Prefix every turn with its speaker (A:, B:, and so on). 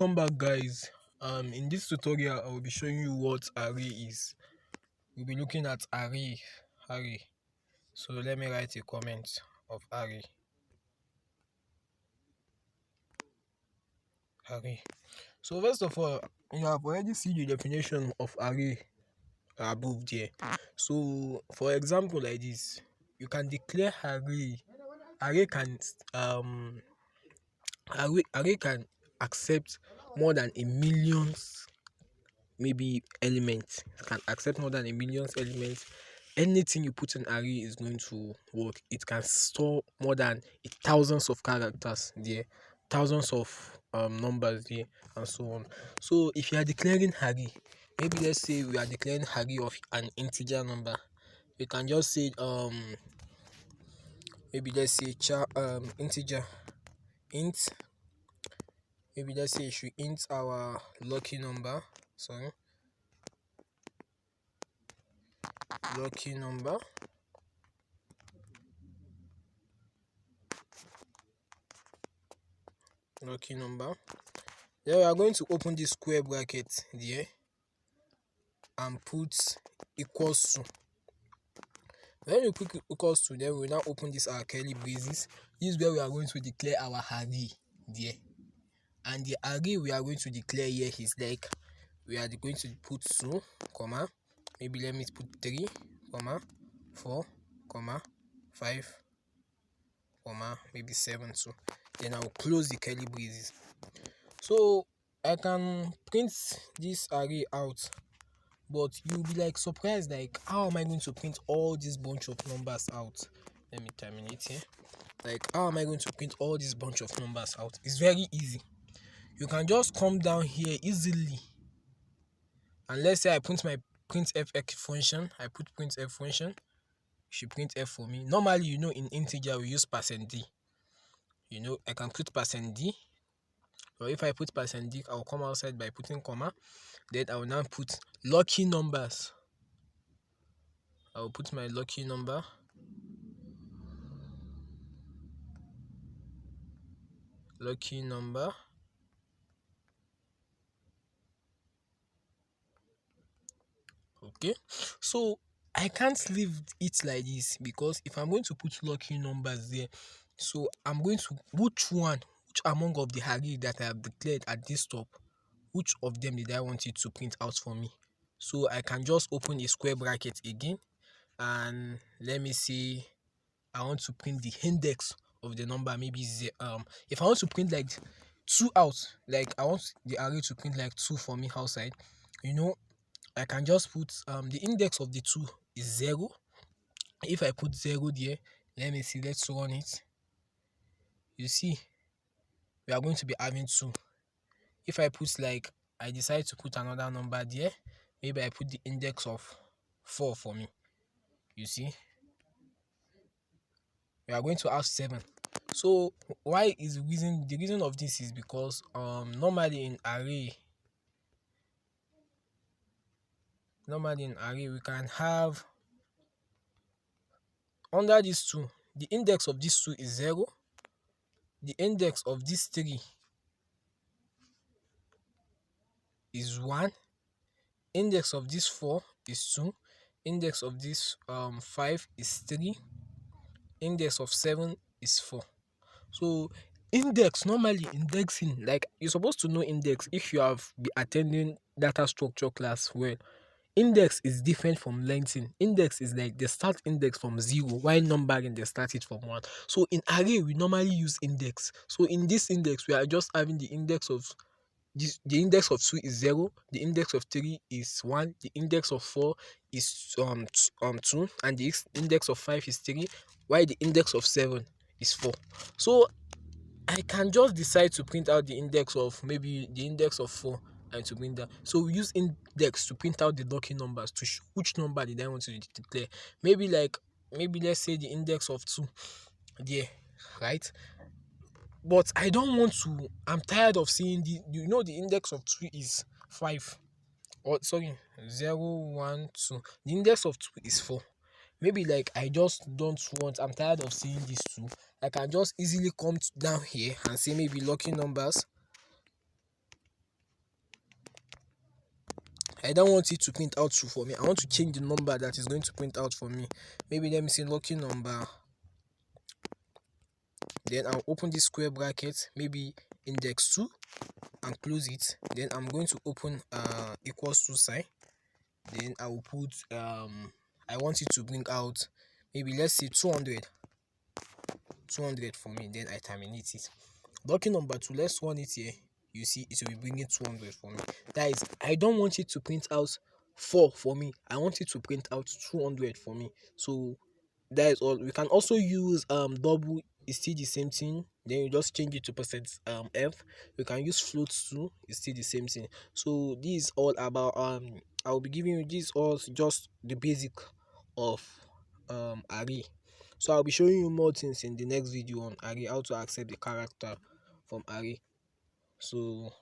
A: Welcome back, guys. In this tutorial I will be showing you what array is. We'll be looking at array. So let me write a comment of array. So first of all, you have already seen the definition of array above there. So for example like this, you can declare array can array can accept more than a millions maybe elements. It can accept more than a millions elements. Anything you put in array is going to work. It can store more than thousands of characters there, thousands of numbers there, and so on. So if you are declaring array, maybe let's say we are declaring array of an integer number, you can just say maybe let's say integer int. Maybe let's say you should int our lucky number. Sorry, lucky number. Then we are going to open this square bracket there and put equals to. When you put equals to, then we will now open this our curly braces. This is where we are going to declare our array there. And the array we are going to declare here is like, we are going to put 2, comma, maybe let me put 3, comma, 4, comma, 5, comma, maybe 7 too. Then I will close the curly braces. So I can print this array out, but you'll be like surprised, like how am I going to print all this bunch of numbers out? Let me terminate here. Like, how am I going to print all this bunch of numbers out? It's very easy. You can just come down here easily, and let's say I print my printf function. I put printf function. You should print f for me. Normally, in integer we use %d. I can put %d, or if I put %d, I'll come outside by putting comma. Then I will now put lucky numbers. I will put my lucky number. Okay, so I can't leave it like this, because if I'm going to put lucky numbers there, so I'm going to which among of the array that I have declared at this top, which of them did I want it to print out for me? So I can just open a square bracket again, and let me see, I want to print the index of the number. Maybe if I want to print like 2 out, like I want the array to print like 2 for me outside, I can just put the index of the 2 is 0. If I put 0 there, let me see, let's run it. You see, we are going to be having 2. If I put, like, I decide to put another number there, maybe I put the index of 4 for me. You see, we are going to have 7. So why is the reason of this is because normally in array we can have under these 2, the index of this 2 is 0, the index of this 3 is 1, index of this 4 is 2, index of this 5 is 3, index of 7 is 4. So normally indexing, like, you're supposed to know index if you have been attending data structure class. Well, index is different from lengthening. Index is like the start index from 0, while numbering they start it from 1. So in array we normally use index. So in this index we are just having the index of this, the index of 2 is 0, the index of 3 is 1, the index of 4 is 2, and the index of 5 is 3, while the index of 7 is 4. So I can just decide to print out the index of maybe the index of 4 and to bring that. So we use index to print out the lucky numbers to show which number did I want to declare. Maybe let's say the index of 2 there, right? But I don't want to, I'm tired of seeing the index of 2 is 5. Or sorry, 0, 1, 2. The index of 2 is 4. Maybe like I just don't want, I'm tired of seeing these 2. I can just easily come down here and say maybe lucky numbers. I don't want it to print out true for me. I want to change the number that is going to print out for me. Maybe let me say lucky number. Then I'll open this square bracket, maybe index 2, and close it. Then I'm going to open equals to sign. Then I will put I want it to bring out, maybe let's say 200 for me. Then I terminate it. Lucky number 2, let's run it here. You see it will be bringing 200 for me. That is, I don't want it to print out 4 for me. I want it to print out 200 for me. So that is all. We can also use double, is still the same thing. Then you just change it to percent f. We can use floats too, it's still the same thing. So this is all about I'll be giving you this all just the basic of array. So I'll be showing you more things in the next video on array, how to accept the character from array. So